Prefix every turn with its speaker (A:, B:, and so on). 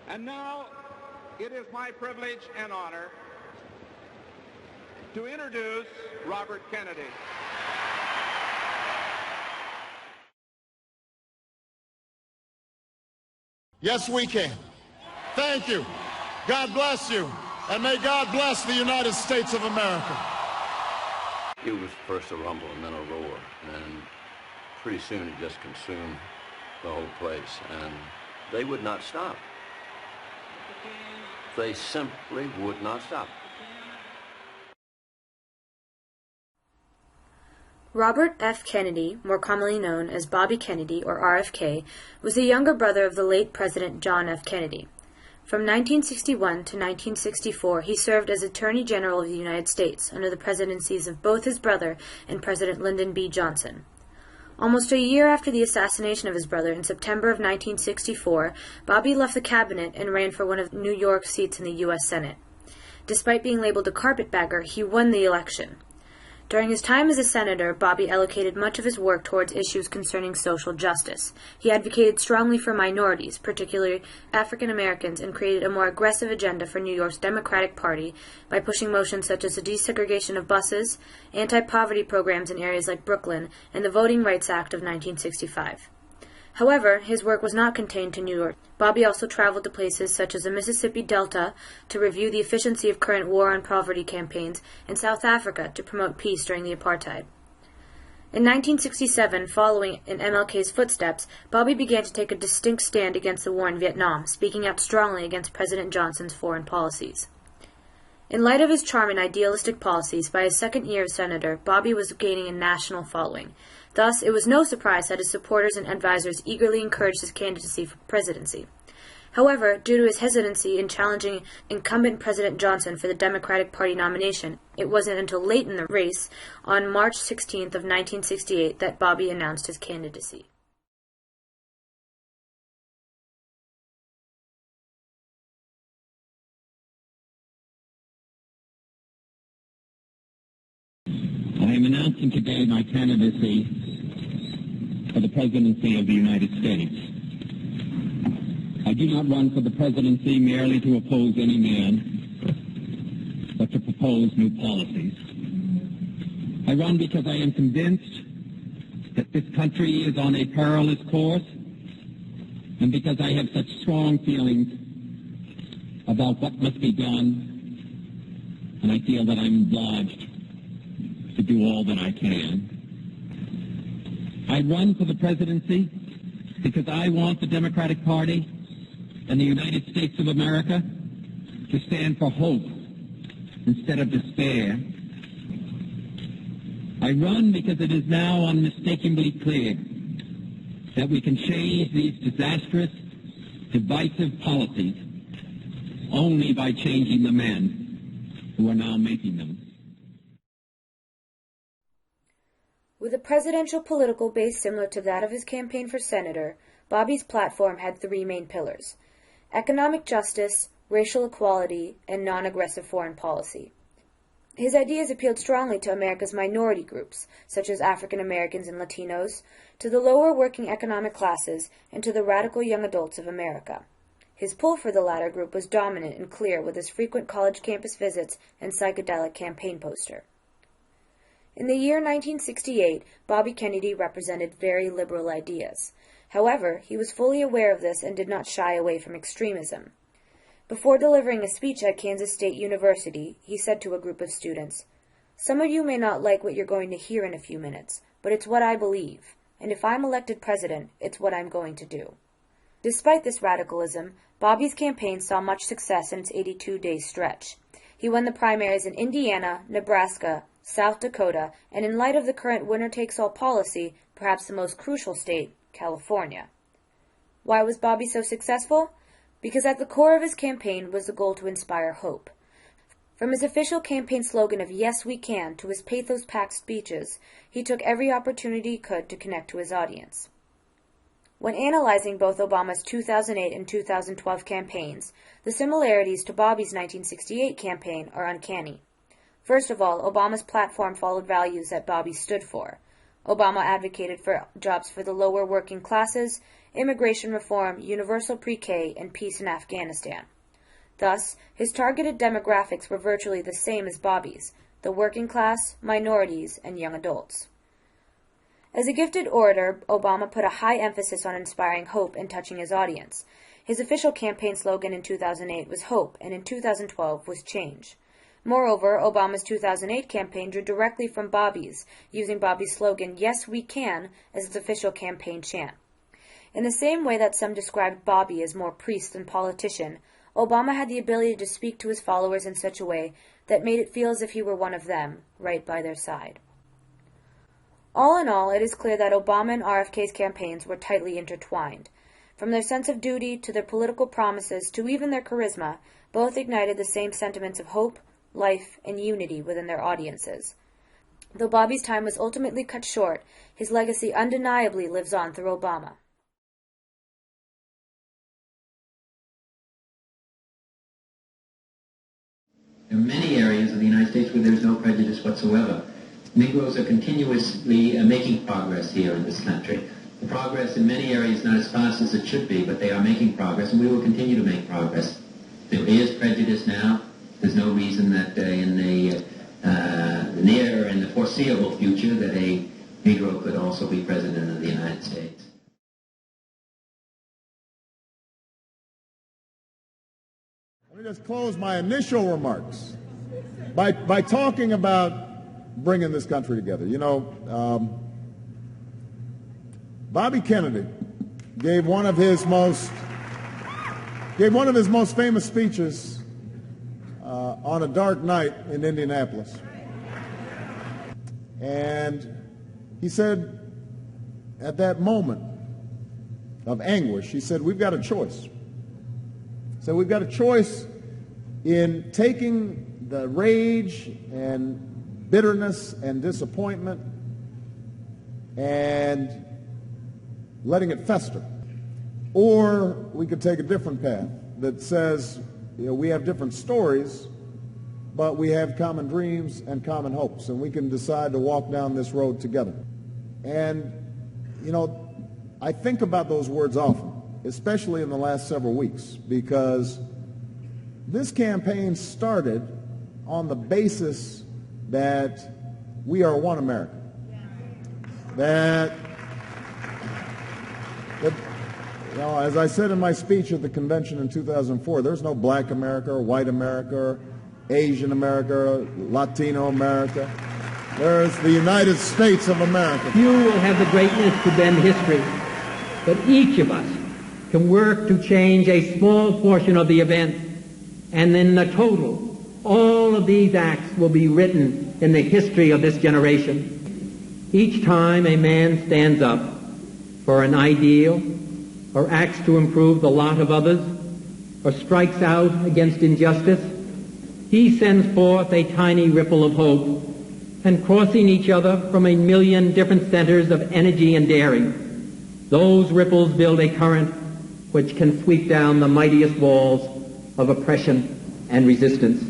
A: And now it is my privilege and honor to introduce Robert Kennedy.
B: Yes, we can. Thank you. God bless you. And may God bless the United States of America.
C: It was first a rumble and then a roar. And pretty soon it just consumed the whole place. And they would not stop. They simply would not stop.
D: Robert F. Kennedy, more commonly known as Bobby Kennedy or RFK, was the younger brother of the late President John F. Kennedy. From 1961 to 1964, he served as Attorney General of the United States under the presidencies of both his brother and President Lyndon B. Johnson. Almost a year after the assassination of his brother in September of 1964, Bobby left the cabinet and ran for one of New York's seats in the U.S. Senate. Despite being labeled a carpetbagger, he won the election. During his time as a senator, Bobby allocated much of his work towards issues concerning social justice. He advocated strongly for minorities, particularly African Americans, and created a more aggressive agenda for New York's Democratic Party by pushing motions such as the desegregation of buses, anti-poverty programs in areas like Brooklyn, and the Voting Rights Act of 1965. However, his work was not contained to New York. Bobby also traveled to places such as the Mississippi Delta to review the efficiency of current war on poverty campaigns, and South Africa to promote peace during the apartheid. In 1967, following in MLK's footsteps, Bobby began to take a distinct stand against the war in Vietnam, speaking out strongly against President Johnson's foreign policies. In light of his charm and idealistic policies, by his second year as senator, Bobby was gaining a national following. Thus, it was no surprise that his supporters and advisers eagerly encouraged his candidacy for presidency. However, due to his hesitancy in challenging incumbent President Johnson for the Democratic Party nomination, it wasn't until late in the race, on March 16th of 1968, that Bobby announced his candidacy.
E: I am announcing today my candidacy for the presidency of the United States. I do not run for the presidency merely to oppose any man, but to propose new policies. I run because I am convinced that this country is on a perilous course, and because I have such strong feelings about what must be done, and I feel that I'm obliged to do all that I can. I run for the presidency because I want the Democratic Party and the United States of America to stand for hope instead of despair. I run because it is now unmistakably clear that we can change these disastrous, divisive policies only by changing the men who are now making them.
D: With a presidential political base similar to that of his campaign for senator, Bobby's platform had three main pillars: economic justice, racial equality, and non-aggressive foreign policy. His ideas appealed strongly to America's minority groups, such as African Americans and Latinos, to the lower working economic classes, and to the radical young adults of America. His pull for the latter group was dominant and clear with his frequent college campus visits and psychedelic campaign poster. In the year 1968, Bobby Kennedy represented very liberal ideas. However, he was fully aware of this and did not shy away from extremism. Before delivering a speech at Kansas State University, he said to a group of students, "Some of you may not like what you're going to hear in a few minutes, but it's what I believe, and if I'm elected president, it's what I'm going to do." Despite this radicalism, Bobby's campaign saw much success in its 82-day stretch. He won the primaries in Indiana, Nebraska, South Dakota, and in light of the current winner-takes-all policy, perhaps the most crucial state, California. Why was Bobby so successful? Because at the core of his campaign was the goal to inspire hope. From his official campaign slogan of "Yes, we can" to his pathos-packed speeches, he took every opportunity he could to connect to his audience. When analyzing both Obama's 2008 and 2012 campaigns, the similarities to Bobby's 1968 campaign are uncanny. First of all, Obama's platform followed values that Bobby stood for. Obama advocated for jobs for the lower working classes, immigration reform, universal pre-K, and peace in Afghanistan. Thus, his targeted demographics were virtually the same as Bobby's, the working class, minorities, and young adults. As a gifted orator, Obama put a high emphasis on inspiring hope and touching his audience. His official campaign slogan in 2008 was hope, and in 2012 was change. Moreover, Obama's 2008 campaign drew directly from Bobby's, using Bobby's slogan, "Yes, we can," as its official campaign chant. In the same way that some described Bobby as more priest than politician, Obama had the ability to speak to his followers in such a way that made it feel as if he were one of them, right by their side. All in all, it is clear that Obama and RFK's campaigns were tightly intertwined. From their sense of duty to their political promises to even their charisma, both ignited the same sentiments of hope, life, and unity within their audiences. Though Bobby's time was ultimately cut short, his legacy undeniably lives on through Obama.
F: There are many areas of the United States where there's no prejudice whatsoever. Negroes are continuously making progress here in this country. The progress in many areas is not as fast as it should be, but they are making progress, and we will continue to make progress. There is prejudice now. There's no reason that in the near and the foreseeable future that a Negro could also be President of the United States.
B: Let me just close my initial remarks by talking about bringing this country together. You know, Bobby Kennedy gave one of his most famous speeches on a dark night in Indianapolis. And he said, at that moment of anguish, he said, we've got a choice. So we've got a choice in taking the rage and bitterness and disappointment and letting it fester. Or we could take a different path that says, you know, we have different stories, but we have common dreams and common hopes, and we can decide to walk down this road together. And, you know, I think about those words often, especially in the last several weeks, because this campaign started on the basis that we are one America. That you know, as I said in my speech at the convention in 2004, there's no black America or white America or Asian America, Latino America. There's the United States of America.
G: Few will have the greatness to bend history, but each of us can work to change a small portion of the event, and in the total, all of these acts will be written in the history of this generation. Each time a man stands up for an ideal, or acts to improve the lot of others, or strikes out against injustice, he sends forth a tiny ripple of hope, and crossing each other from a million different centers of energy and daring, those ripples build a current which can sweep down the mightiest walls of oppression and resistance.